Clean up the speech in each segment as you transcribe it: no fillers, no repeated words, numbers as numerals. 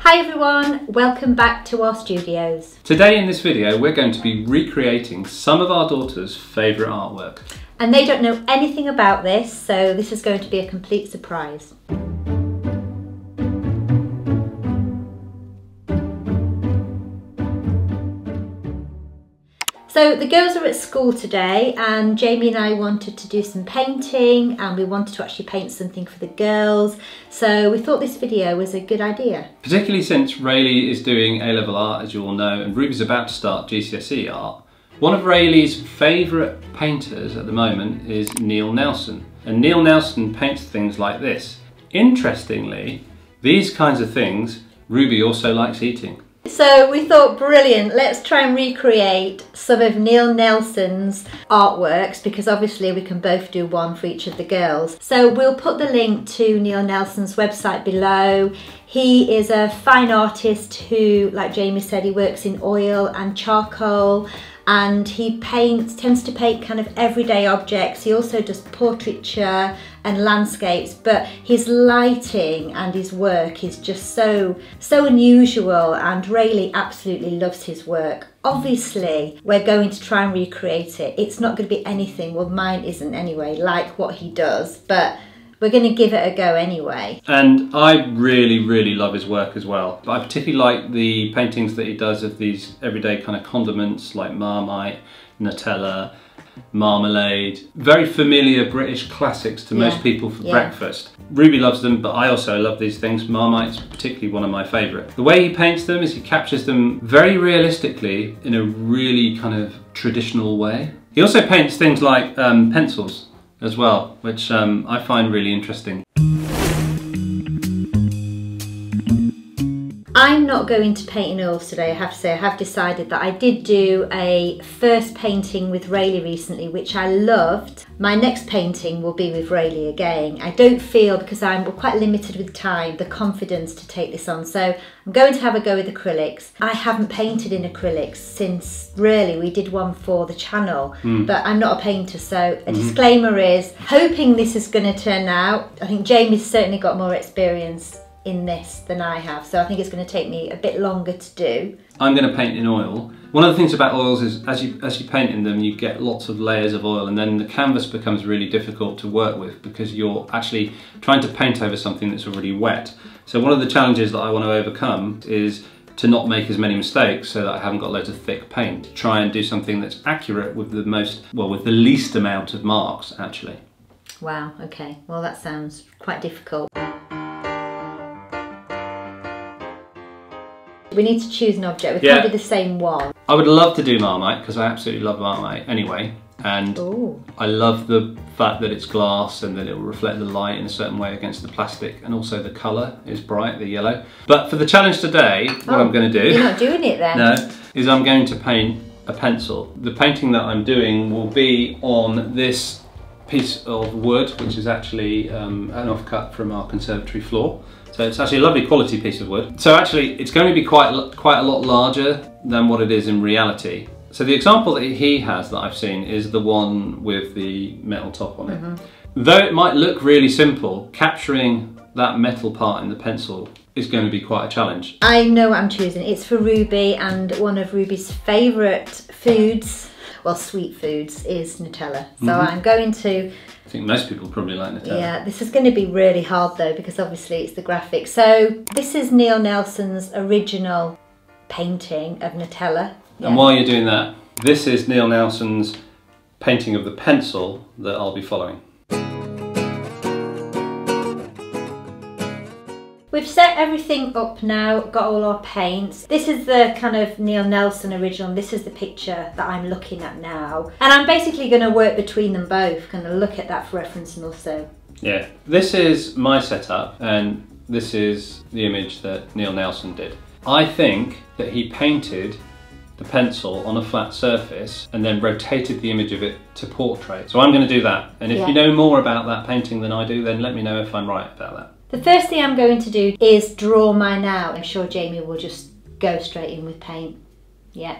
Hi everyone, welcome back to RStudios. Today in this video we're going to be recreating some of our daughter's favourite artwork. And they don't know anything about this, so this is going to be a complete surprise. So the girls are at school today and Jamie and I wanted to do some painting and we wanted to actually paint something for the girls. So we thought this video was a good idea. Particularly since Raylee is doing A-level art, as you all know, and Ruby's about to start GCSE art. One of Raylee's favourite painters at the moment is Neil Nelson. And Neil Nelson paints things like this. Interestingly, these kinds of things Ruby also likes eating. So we thought, brilliant, let's try and recreate some of Neil Nelson's artworks, because obviously we can both do one for each of the girls. So we'll put the link to Neil Nelson's website below. He is a fine artist who, like Jamie said, he works in oil and charcoal, and he tends to paint kind of everyday objects. He also does portraiture and landscapes, but his lighting and his work is just so unusual, and Raylee absolutely loves his work. Obviously, we're going to try and recreate it. It's not going to be anything, well mine isn't anyway, like what he does, but we're going to give it a go anyway. And I really love his work as well. I particularly like the paintings that he does of these everyday kind of condiments like Marmite, Nutella, marmalade. Very familiar British classics to most people for breakfast. Ruby loves them, but I also love these things. Marmite's particularly one of my favourite. The way he paints them is he captures them very realistically in a really kind of traditional way. He also paints things like pencils as well, which I find really interesting. I'm not going to paint in oils today, I have to say. I have decided that I did do a first painting with Raylee recently, which I loved. My next painting will be with Raylee again. I don't feel, because I'm quite limited with time, the confidence to take this on. So I'm going to have a go with acrylics. I haven't painted in acrylics since, really, we did one for the channel, but I'm not a painter, so a disclaimer is, hoping this is going to turn out. I think Jamie's certainly got more experience in this than I have, so I think it's going to take me a bit longer to do. I'm going to paint in oil. One of the things about oils is as you paint in them, you get lots of layers of oil, and then the canvas becomes really difficult to work with because you're actually trying to paint over something that's already wet. So one of the challenges that I want to overcome is to not make as many mistakes, so that I haven't got loads of thick paint. Try and do something that's accurate with with the least amount of marks actually. Wow, okay, well that sounds quite difficult. We need to choose an object. We can't do the same one. I would love to do Marmite because I absolutely love Marmite anyway, and I love the fact that it's glass and that it will reflect the light in a certain way against the plastic, and also the colour is bright, the yellow. But for the challenge today, what I'm going to do... You're not doing it then? No, is I'm going to paint a pencil. The painting that I'm doing will be on this piece of wood, which is actually an offcut from our conservatory floor. So it's actually a lovely quality piece of wood. So actually it's going to be quite a lot larger than what it is in reality. So the example that he has that I've seen is the one with the metal top on it. Though it might look really simple, capturing that metal part in the pencil is going to be quite a challenge. I know what I'm choosing. It's for Ruby, and one of Ruby's favourite foods, well, sweet foods, is Nutella. So I'm going to... I think most people probably like Nutella. Yeah, this is going to be really hard though, because obviously it's the graphic. So this is Neil Nelson's original painting of Nutella. And while you're doing that, this is Neil Nelson's painting of the pencil that I'll be following. We've set everything up now, got all our paints. This is the kind of Neil Nelson original. This is the picture that I'm looking at now. And I'm basically going to work between them both, going to look at that for reference and also... Yeah, this is my setup and this is the image that Neil Nelson did. I think that he painted the pencil on a flat surface and then rotated the image of it to portrait. So I'm going to do that. And if you know more about that painting than I do, then let me know if I'm right about that. The first thing I'm going to do is draw mine out. I'm sure Jamie will just go straight in with paint. Yeah.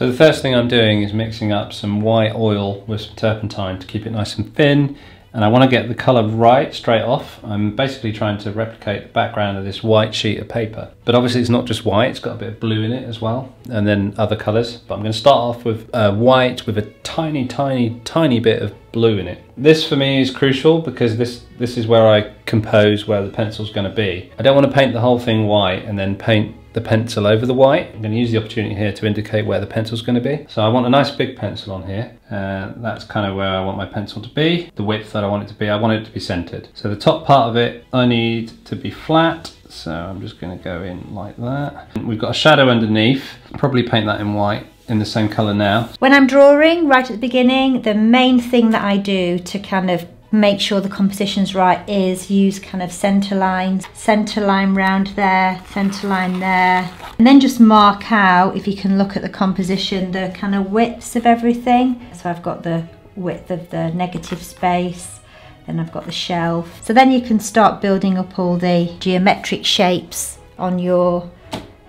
So the first thing I'm doing is mixing up some white oil with some turpentine to keep it nice and thin, and I want to get the colour right straight off. I'm basically trying to replicate the background of this white sheet of paper. But obviously it's not just white, it's got a bit of blue in it as well, and then other colours. But I'm going to start off with white with a tiny bit of blue in it. This for me is crucial because this is where I compose where the pencil's going to be. I don't want to paint the whole thing white and then paint the pencil over the white. I'm going to use the opportunity here to indicate where the pencil's going to be. So I want a nice big pencil on here. That's kind of where I want my pencil to be. The width that I want it to be, I want it to be centered. So the top part of it I need to be flat. So I'm just going to go in like that. We've got a shadow underneath. I'll probably paint that in white in the same colour now. When I'm drawing right at the beginning, the main thing that I do to kind of make sure the composition's right is use kind of centre lines, centre line round there, centre line there, and then just mark out, if you can look at the composition, the kind of widths of everything. So I've got the width of the negative space, then I've got the shelf. So then you can start building up all the geometric shapes on your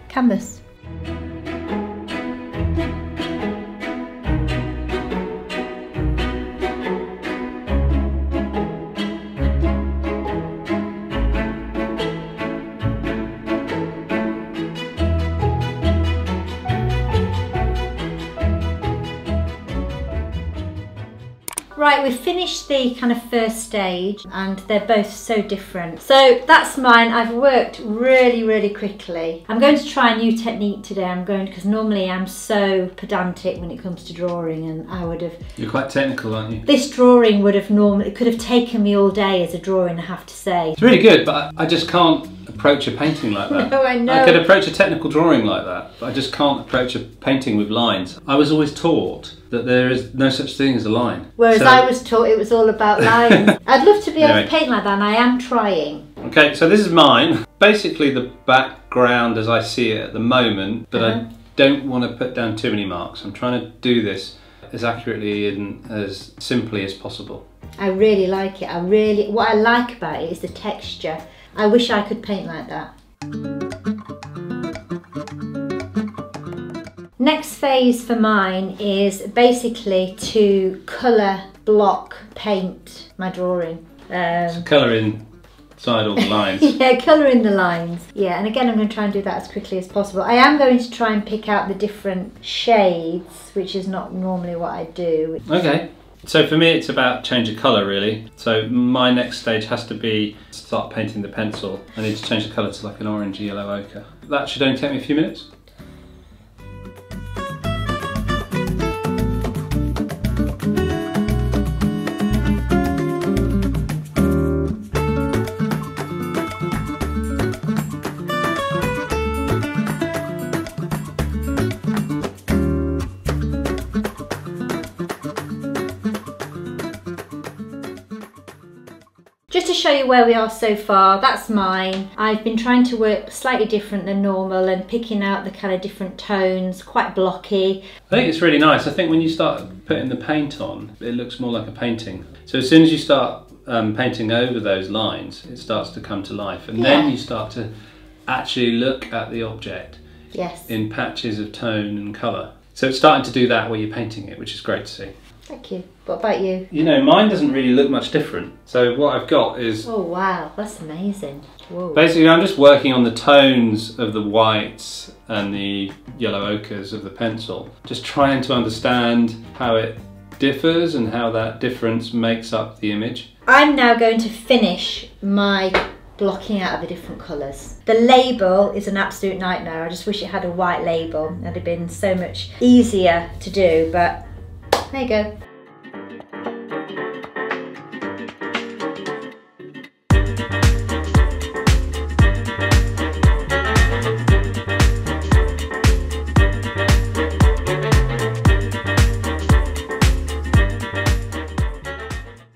canvas. Right, we've finished the kind of first stage and they're both so different. So that's mine. I've worked really quickly. I'm going to try a new technique today. Because normally I'm so pedantic when it comes to drawing, and I would have... You're quite technical, aren't you? This drawing would have it could have taken me all day as a drawing, I have to say. It's really good, but I just can't approach a painting like that. No, I know. I could approach a technical drawing like that, but I just can't approach a painting with lines. I was always taught that there is no such thing as a line. Whereas I was taught it was all about lines. I'd love to be able Anyway. to paint like that, and I am trying. Okay, so this is mine. Basically the background as I see it at the moment, but I don't want to put down too many marks. I'm trying to do this as accurately and as simply as possible. I really like it. What I like about it is the texture. I wish I could paint like that. Next phase for mine is basically to colour, block, paint my drawing. So colour inside all the lines. Yeah, colour in the lines. Yeah, and again I'm going to try and do that as quickly as possible. I am going to try and pick out the different shades, which is not normally what I do. Okay. So for me it's about change of colour really. So my next stage has to be start painting the pencil. I need to change the colour to like an orangey yellow ochre. That should only take me a few minutes. Just to show you where we are so far, that's mine. I've been trying to work slightly different than normal and picking out the kind of different tones, quite blocky. I think it's really nice. I think when you start putting the paint on, it looks more like a painting. So as soon as you start painting over those lines, it starts to come to life. And then you start to actually look at the object in patches of tone and colour. So it's starting to do that where you're painting it, which is great to see. Thank you. What about you? You know, mine doesn't really look much different. So what I've got is... Oh wow, that's amazing. Whoa. Basically I'm just working on the tones of the whites and the yellow ochres of the pencil. Just trying to understand how it differs and how that difference makes up the image. I'm now going to finish my blocking out of the different colours. The label is an absolute nightmare. I just wish it had a white label. That'd have been so much easier to do, but there you go.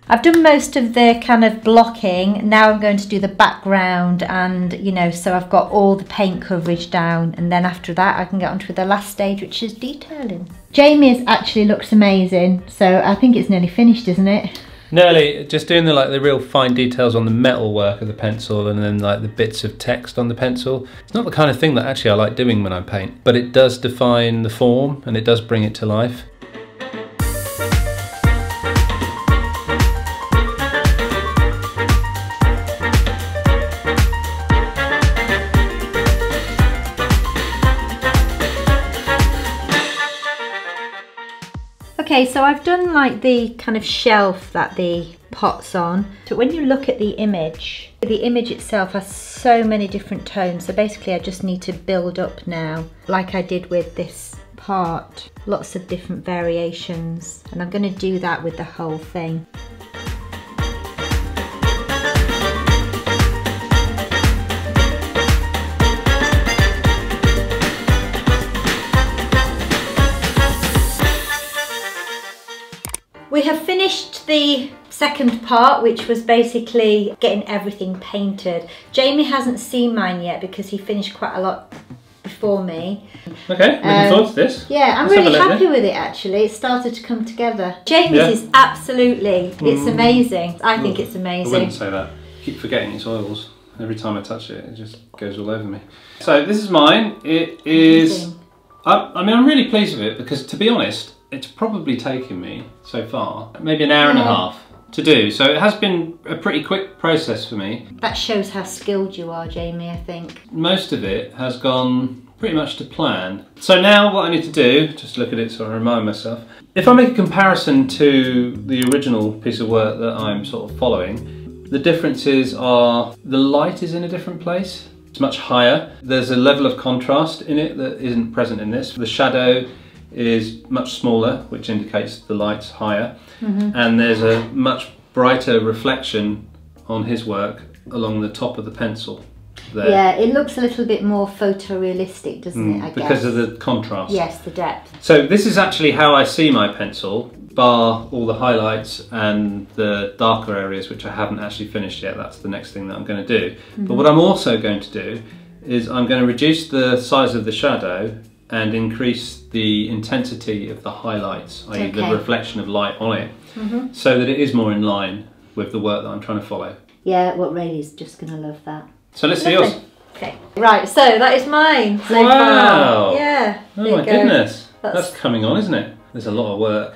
I've done most of the kind of blocking. Now I'm going to do the background, and you know, so I've got all the paint coverage down, and then after that I can get on to the last stage, which is detailing. Jamie's actually looks amazing, so I think it's nearly finished, isn't it? Nearly, just doing the real fine details on the metal work of the pencil, and then like the bits of text on the pencil. It's not the kind of thing that actually I like doing when I paint, but it does define the form and it does bring it to life. Okay, so I've done like the kind of shelf that the pot's on. So when you look at the image itself has so many different tones. So basically I just need to build up now, like I did with this part. Lots of different variations. And I'm going to do that with the whole thing. We have finished the second part, which was basically getting everything painted. Jamie hasn't seen mine yet because he finished quite a lot before me. Okay, looking forward to this. Yeah, I'm really happy with it actually. It started to come together. Jamie's is absolutely, it's amazing. I think it's amazing. I wouldn't say that. I keep forgetting it's oils. Every time I touch it, it just goes all over me. So this is mine. It is, I mean, I'm really pleased with it because, to be honest, it's probably taken me so far maybe an hour and a half to do, so it has been a pretty quick process for me. That shows how skilled you are, Jamie, I think. Most of it has gone pretty much to plan. So now what I need to do, just look at it so I remind myself, if I make a comparison to the original piece of work that I'm sort of following, the differences are the light is in a different place. It's much higher. There's a level of contrast in it that isn't present in this. The shadow is much smaller, which indicates the light's higher, and there's a much brighter reflection on his work along the top of the pencil there. Yeah, it looks a little bit more photorealistic, doesn't it, I guess? Because of the contrast. Yes, the depth. So this is actually how I see my pencil, bar all the highlights and the darker areas, which I haven't actually finished yet. That's the next thing that I'm going to do. But what I'm also going to do is I'm going to reduce the size of the shadow and increase the intensity of the highlights, i.e. the reflection of light on it, so that it is more in line with the work that I'm trying to follow. Yeah, well, Raylee's just going to love that. So let's see yours. Okay, right, so that is mine so wow! far. Yeah. Oh my goodness, that's coming on, isn't it? There's a lot of work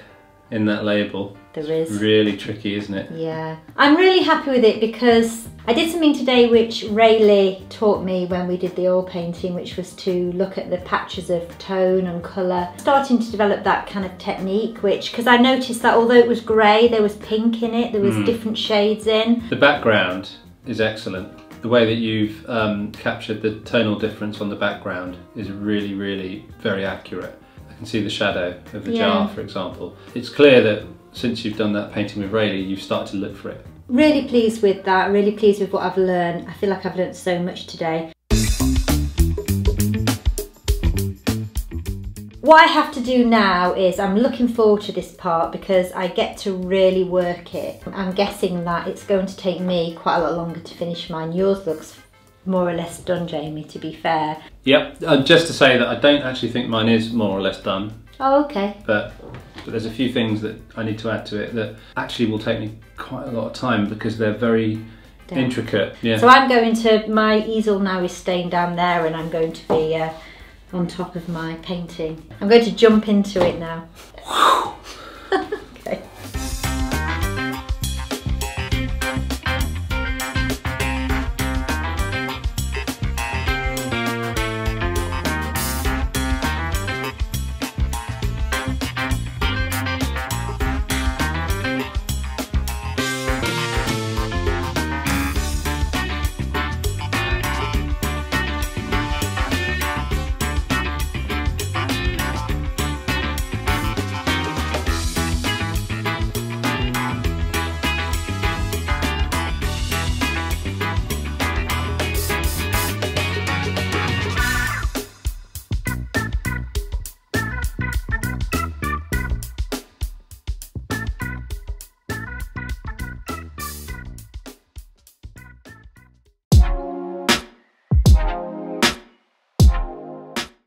in that label. There is. It's really tricky, isn't it? Yeah. I'm really happy with it because I did something today which Raylee taught me when we did the oil painting, which was to look at the patches of tone and colour. Starting to develop that kind of technique, which, because I noticed that although it was grey, there was pink in it, there was different shades in. The background is excellent. The way that you've captured the tonal difference on the background is really, really very accurate. I can see the shadow of the jar, for example. It's clear that since you've done that painting with Raylee, you've started to look for it. Really pleased with that, really pleased with what I've learned. I feel like I've learned so much today. What I have to do now is, I'm looking forward to this part because I get to really work it. I'm guessing that it's going to take me quite a lot longer to finish mine. Yours looks more or less done, Jamie, to be fair. Yep, just to say that I don't actually think mine is more or less done. Oh, okay. But there's a few things that I need to add to it that actually will take me quite a lot of time because they're very intricate. Yeah. So I'm going to, my easel now is staying down there and I'm going to be on top of my painting. I'm going to jump into it now. Okay.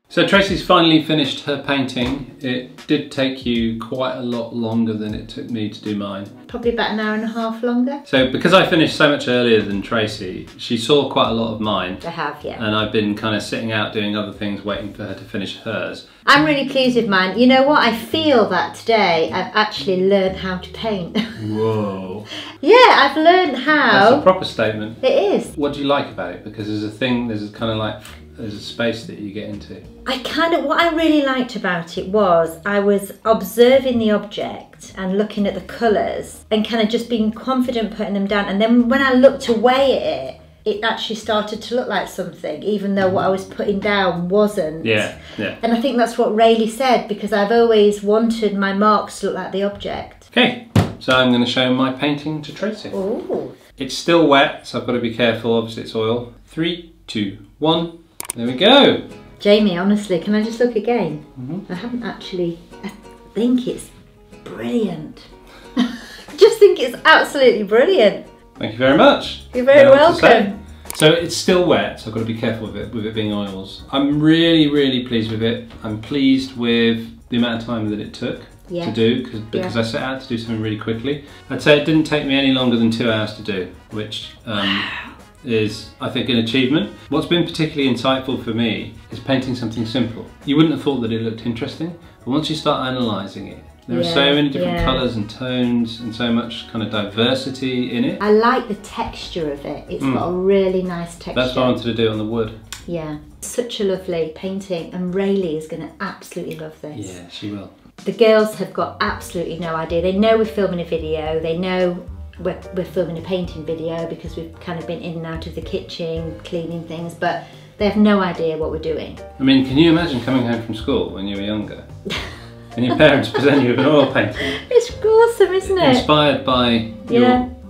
So Tracy's finally finished her painting. It did take you quite a lot longer than it took me to do mine. Probably about an hour and a half longer. So because I finished so much earlier than Tracy, she saw quite a lot of mine. I have, yeah. And I've been kind of sitting out doing other things waiting for her to finish hers. I'm really pleased with mine. You know what? I feel that today I've actually learned how to paint. Whoa. Yeah, I've learned how. That's a proper statement. It is. What do you like about it? Because there's a kind of like, there's a space that you get into. What I really liked about it was I was observing the object and looking at the colours and kind of just being confident putting them down. And then when I looked away at it, it actually started to look like something, even though what I was putting down wasn't. Yeah, yeah. And I think that's what Raylee said, because I've always wanted my marks to look like the object. Okay, so I'm going to show my painting to Tracy. Ooh. It's still wet, so I've got to be careful. Obviously it's oil. 3, 2, 1. There we go. Jamie, honestly, can I just look again? Mm-hmm. I haven't actually. I think it's brilliant. I just think it's absolutely brilliant. Thank you very much. You're very welcome. So it's still wet, so I've got to be careful with it being oils. I'm really, really pleased with it. I'm pleased with the amount of time that it took to do, because I set out to do something really quickly. I'd say it didn't take me any longer than 2 hours to do, which is, I think, an achievement. What's been particularly insightful for me is painting something simple. You wouldn't have thought that it looked interesting, but once you start analysing it, there are so many different colours and tones and so much kind of diversity in it. I like the texture of it. It's got a really nice texture. That's why I wanted to do it on the wood. Yeah, such a lovely painting, and Raylee is going to absolutely love this. Yeah, she will. The girls have got absolutely no idea. They know we're filming a video. They know we're filming a painting video because we've kind of been in and out of the kitchen, cleaning things, but they have no idea what we're doing. I mean, can you imagine coming home from school when you were younger and your parents present you with an oil painting? It's awesome, isn't it? Inspired by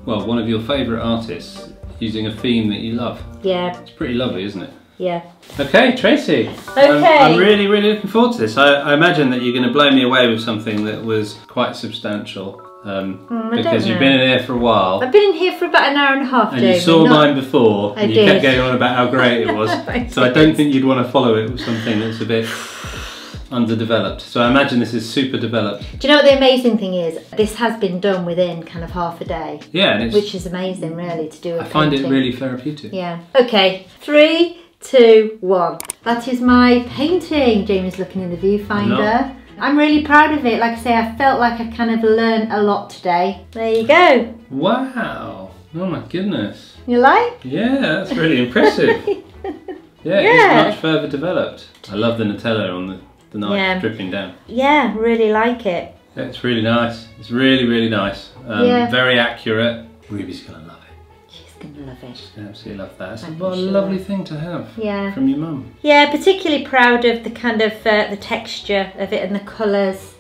one of your favourite artists using a theme that you love. Yeah. It's pretty lovely, isn't it? Yeah. Okay, Tracy. Okay. I'm really, really looking forward to this. I imagine that you're going to blow me away with something that was quite substantial. Because you've been in here for a while. I've been in here for about an hour and a half, and Jamie. you saw mine before, and you kept going on about how great it was. So I don't think you'd want to follow it with something that's a bit underdeveloped. So I imagine this is super developed. Do you know what the amazing thing is? This has been done within kind of half a day. Yeah, and which is amazing, really, to do. I find it really therapeutic. Yeah. Okay. 3, 2, 1. That is my painting. Jamie's looking in the viewfinder. I'm really proud of it. Like I say, I felt like I kind of learned a lot today. There you go. Wow. Oh my goodness. You like? Yeah, that's really impressive. Yeah, it's much further developed. I love the Nutella on the knife dripping down. Yeah, really like it. Yeah, it's really nice. It's really, really nice. Very accurate. Ruby's going to love it. Gonna love it. She's gonna absolutely love that. It's a lovely thing to have from your mum. Yeah, particularly proud of the kind of the texture of it and the colours.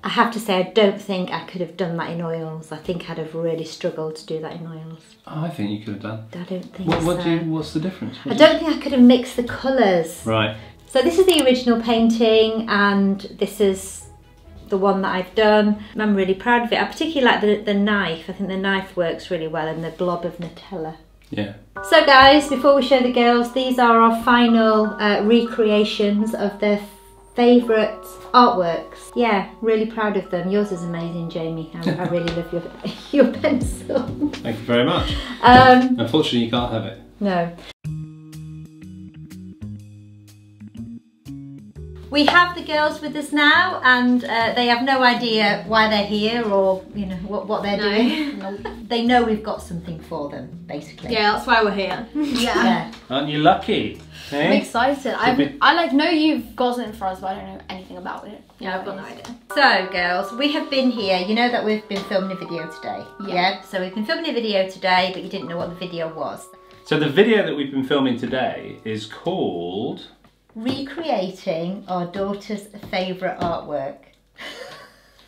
I have to say, I don't think I could have done that in oils. I think I'd have really struggled to do that in oils. Oh, I think you could have done. I don't think so. What's the difference? I don't think I could have mixed the colours. Right. So this is the original painting, and this is the one that I've done. I'm really proud of it. I particularly like the knife. I think the knife works really well, and the blob of Nutella. Yeah. So guys, before we show the girls, these are our final recreations of their favourite artworks. Yeah, really proud of them. Yours is amazing, Jamie. I really love your pencil. Thank you very much. Unfortunately, you can't have it. No. We have the girls with us now, and they have no idea why they're here or what they're doing. They know we've got something for them, basically. Yeah, that's why we're here. Yeah. Aren't you lucky? I'm excited. I know you've got something for us, but I don't know anything about it. Yeah, I've got no idea. So, girls, we have been here. You know that we've been filming a video today. Yeah. So we've been filming a video today, but you didn't know what the video was. So the video that we've been filming today is called Recreating Our Daughter's Favourite Artwork.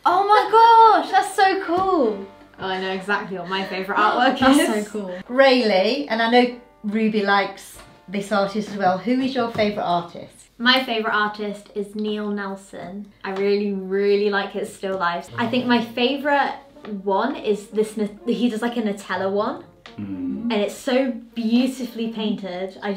Oh my gosh, that's so cool. Oh, I know exactly what my favourite artwork is. That's so cool. Raylee, and I know Ruby likes this artist as well. Who is your favourite artist? My favourite artist is Neil Nelson. I really, really like his still lifes. I think my favourite one is this, he does like a Nutella one. And it's so beautifully painted. I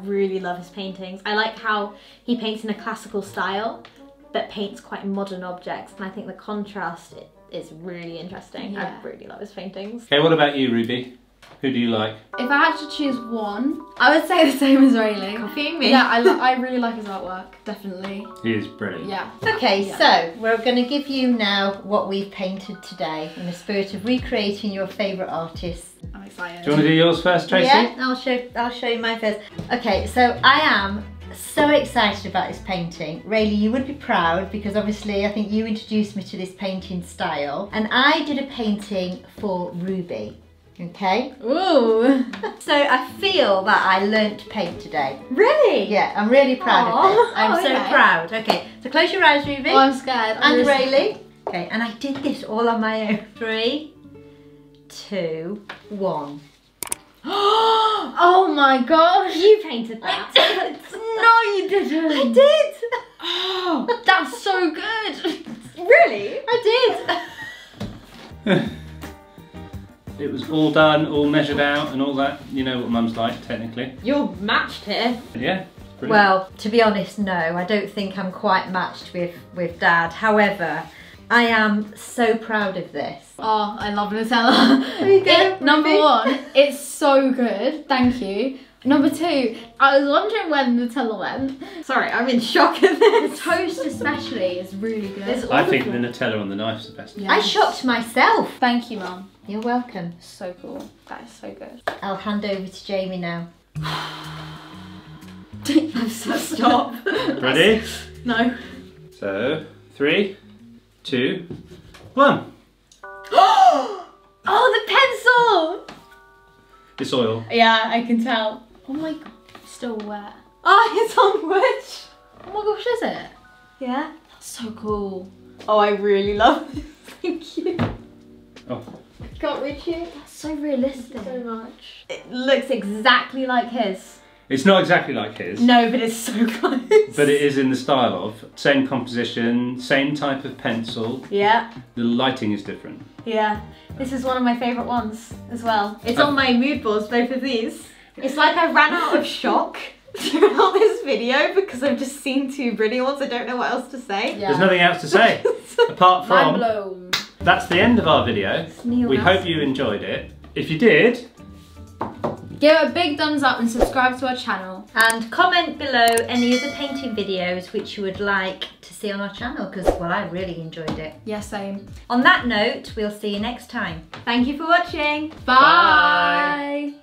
really love his paintings. I like how he paints in a classical style, but paints quite modern objects. And I think the contrast is really interesting. I really love his paintings. Okay, what about you, Ruby? Who do you like? If I had to choose one, I would say the same as Raylee. Copying me. Yeah, I really like his artwork, definitely. He is brilliant. Yeah. Okay, Yeah. so we're going to give you now what we've painted today in the spirit of recreating your favourite artists. I'm excited. Do you want to do yours first, Tracy? Yeah, I'll show you mine first. Okay, so I am so excited about this painting. Raylee, you would be proud because obviously I think you introduced me to this painting style, and I did a painting for Ruby. Okay? Ooh. So I feel that I learnt to paint today. Really? Yeah, I'm really proud of this. I'm so okay. proud. Okay, so close your eyes, Ruby. Oh, I'm scared. And Raylee. Okay, and I did this all on my own. 3, 2, 1. Oh my gosh. You painted that. No, you didn't. I did! Oh, that's so good. Really? I did! It was all done, all measured out and all that. You know what Mum's like, technically. You're matched here. Yeah. Brilliant. Well, to be honest, no, I don't think I'm quite matched with Dad. However, I am so proud of this. Oh, I love Nutella. There you go, Number Ruby. 1, it's so good. Thank you. Number 2, I was wondering where the Nutella went. Sorry, I'm in shock at The this. toast especially is really good. It's I think the Nutella on the knife's the best. I shocked myself. Thank you, Mum. You're welcome. So cool. That is so good. I'll hand over to Jamie now. Stop. Ready? No. So, 3, 2, 1. Oh, the pencil! It's oil. Yeah, I can tell. Oh my god, it's still wet. Oh, it's on wood. Oh my gosh, is it? Yeah. That's so cool. Oh, I really love this. Thank you. Oh. Can't reach you. That's so realistic. So much. It looks exactly like his. It's not exactly like his. No, but it's so close. But it is in the style of. Same composition, same type of pencil. Yeah. The lighting is different. Yeah. This is one of my favourite ones as well. It's on my mood boards, both of these. It's like I ran out of shock throughout this video because I've just seen 2 brilliant ones. I don't know what else to say. Yeah. There's nothing else to say. Apart Mind from, blown. that's the end of our video. Neil We Nelson. hope you enjoyed it. If you did, Give it a big thumbs up and subscribe to our channel. And comment below any other painting videos which you would like to see on our channel because, well, I really enjoyed it. Yeah, same. On that note, we'll see you next time. Thank you for watching. Bye.